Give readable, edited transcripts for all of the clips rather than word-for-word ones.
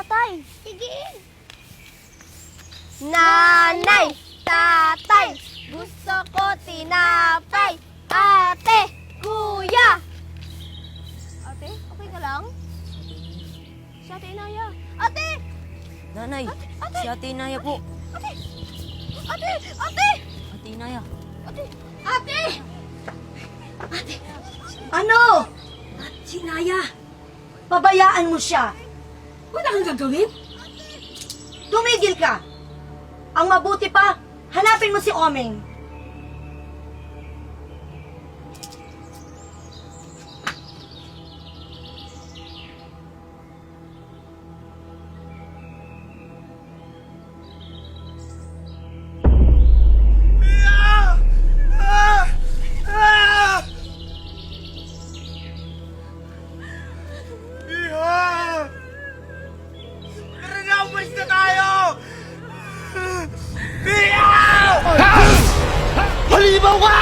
tatay. Sige. Nanay, tatay, gusto ko tinapay. Ate, kuya. Ate, okay ka lang? Si Ate Inaya. Ate! Nanay, Ate! si Ate Inaya po. Ate! Ate! Ate! Ate Inaya. Ate! Ate! Ano? Si Naya, pabayaan mo siya. Wala kang gagawin? Tumigil ka. Ang mabuti pa, hanapin mo si Omeng. Iha! Tara na, umalis na tayo! Iha! Halimaw ka!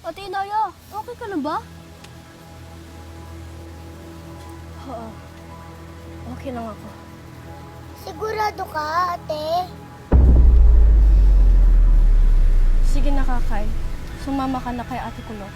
Ate Inaya, okay ka lang ba? Oo. Okay lang ako. Sigurado ka, ate? Sige na, Kakay. Sumama ka na kay Ate Kulot.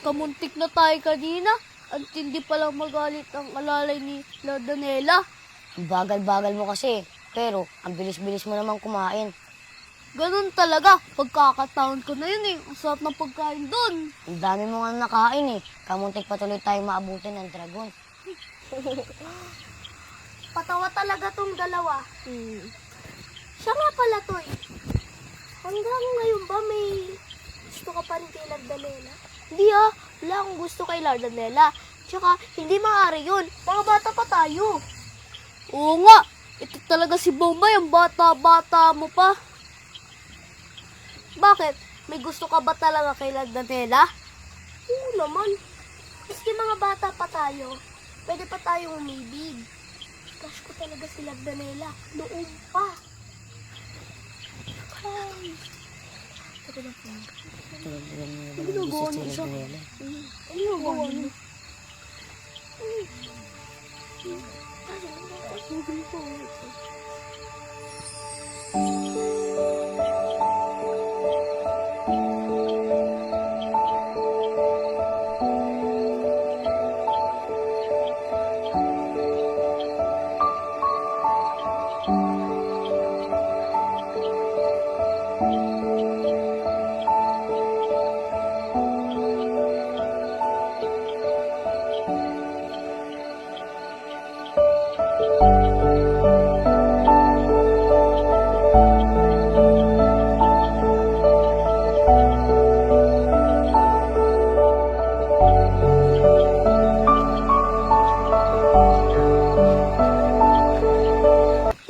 Kamuntik na tayo kanina. At hindi palang magalit ang alalay ni Lardanela. Ang bagal-bagal mo kasi. Pero, ang bilis-bilis mo naman kumain. Ganun talaga. Pagkakataon ko na yun eh. Ang sarap ng pagkain doon. Ang dami mo nga nakain eh. Kamuntik patuloy tayong maabutin ng dragon. Patawa talaga tong dalawa. Siya nga pala, Toy. Hanggang ngayon ba may gusto ka pa rin kay Lardanela? Hindi wala akong gusto kay Lardanela. Tsaka, hindi maaari yun. Mga bata pa tayo. Oo nga, ito talaga si Bombay, ang bata-bata mo pa. Bakit? May gusto ka ba talaga kay Lardanela? Oo naman. Maski mga bata pa tayo, pwede pa tayong umibig. Crush ko talaga si Lardanela. Noon pa. Ay. Teka lang po. Ano ginagawa niya siya? Ano yung gawa niyo?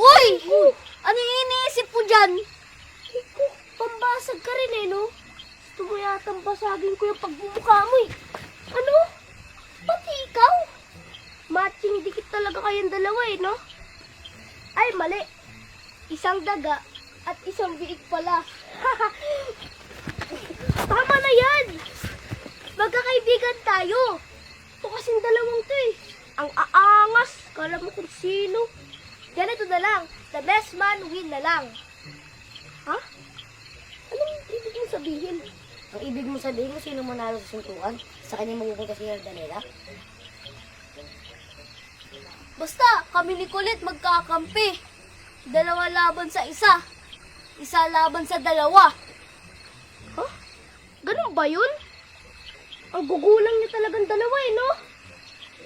Uy! Ano yung iniisip mo dyan? Pambasag ka rin eh, no? Gusto mo yatang basagin ko yung pagbumukha mo eh. Ano? Pati ikaw? Matching dikit talaga kayong dalawa eh, no? Ay, mali. Isang daga at isang biik pala. Tama na yan! Magkakaibigan tayo. Ito kasing dalawang to eh. Ang aangas. Kala mo kung sino. Ganito na lang. The best man win na lang. Ha? Anong ibig mo sabihin? Ang ibig mo sabihin mo sino manalo sa suntukan? Sa kanya mapupunta si Lardanela? Basta, kami ni Kulit magkakampi. Dalawa laban sa isa. Isa laban sa dalawa. Ganun ba yun? Ang gugulang niya talagang dalawa eh, no?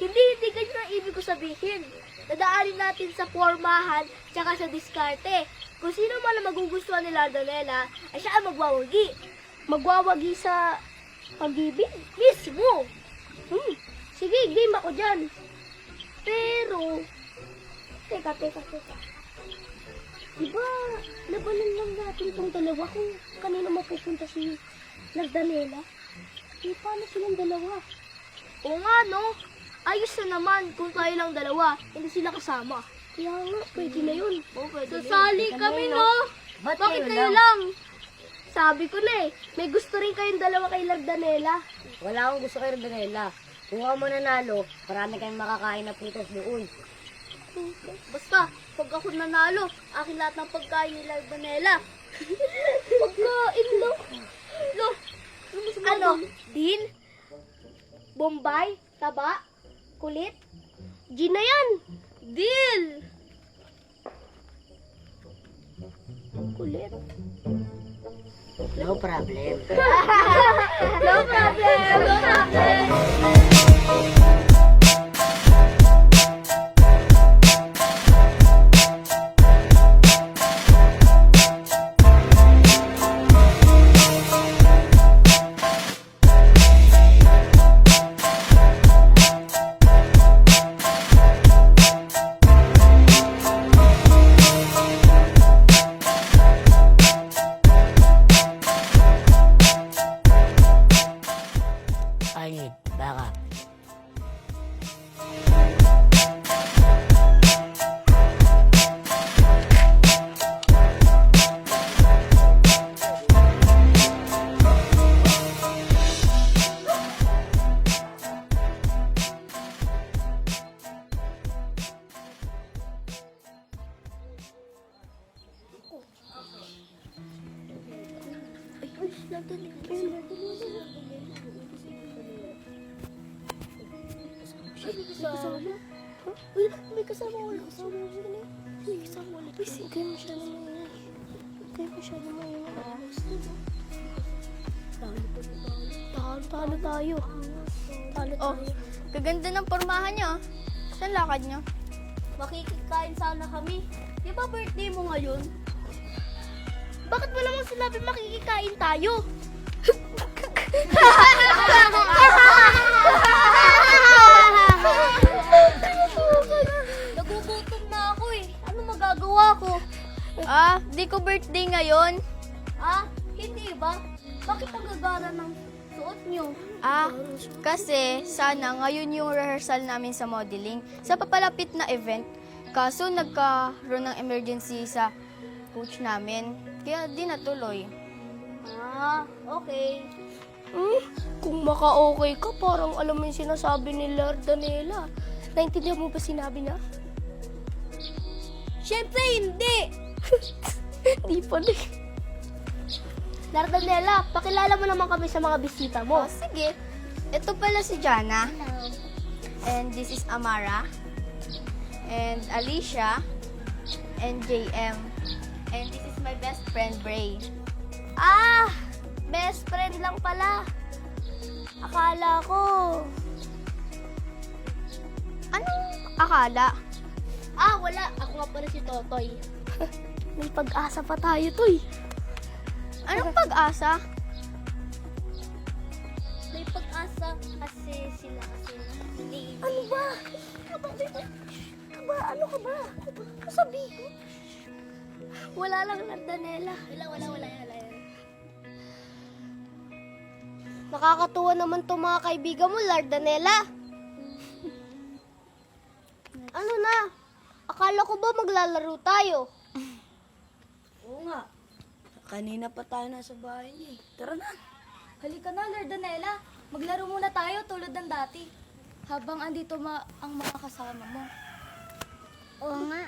Hindi ganyan ang ibig ko sabihin. Dadaanin natin sa pormahan tsaka sa diskarte. Kung sino man ang magugustuhan ni Lardanela, ay siya ang magwawagi. Magwawagi sa pag-ibig mismo. Sige, game ako dyan. Pero, teka. Diba, labanan lang natin tong dalawa kung kanino mapupunta si Lardanela. Paano silang dalawa? Oo nga, no? Ayos na naman kung tayo lang dalawa, hindi sila kasama. Kaya nga, pwede na yun. Sasali kami, no? Ba't Bakit kayo lang? Sabi ko na eh, may gusto rin kayong dalawa kay Lardanela. Wala akong gusto kay Rodanela. Kung ako mananalo, marami kayong makakain na prutas doon. Basta, pag ako nanalo, akin lahat ng pagkain ni Lardanela. Pagkain, no? Ano? Din? Bombay? Taba? Kulit? Gin na yan! Deal! Kulit? No problem. No problem! I need backup. May kasama wala. May kasama wala. Please, huwag kayo masyado maingay. Huwag kayo masyado maingay. Talo tayo. Oh, gaganda ng pormahan nyo. Saan lakad nyo? Makikikain sana kami. Di ba birthday mo ngayon? Bakit wala mong sinabi makikikain tayo? Nagugutom na ako eh. Ano magagawa ko? Di ko birthday ngayon. Hindi ba? Bakit ang gagara ng suot nyo? Kasi sana ngayon yung rehearsal namin sa modeling sa papalapit na event. Kaso nagkaroon ng emergency sa coach namin. Kaya di natuloy. Okay. Kung maka-okay ka, parang alam mo yung sinasabi ni Lardanela. Naintindihan mo ba sinabi na? Siyempre hindi! Di pala. Lardanela, pakilala mo naman kami sa mga bisita mo. Sige. Ito pala si Jana. And this is Amara. And Alicia. And JM. And this is my best friend, Bray. Best friend lang pala. Akala ko. Anong akala? Wala. Ako nga pala si Totoy. May pag-asa pa tayo, Toy. Anong pag-asa? May pag-asa kasi sila ni... Ano ba? Ano ka ba? Sabihin. Wala lang, Lardanela. Wala yan. Nakakatuwa naman to mga kaibigan mo, Lardanela. Ano na? Akala ko ba maglalaro tayo? Oo nga. Kanina pa tayo nasa bahay niya eh. Tara na. Halika na, Lardanela. Maglaro muna tayo tulad ng dati. Habang andito ang mga kasama mo. Oo nga.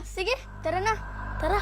Sige, tara na. Tara.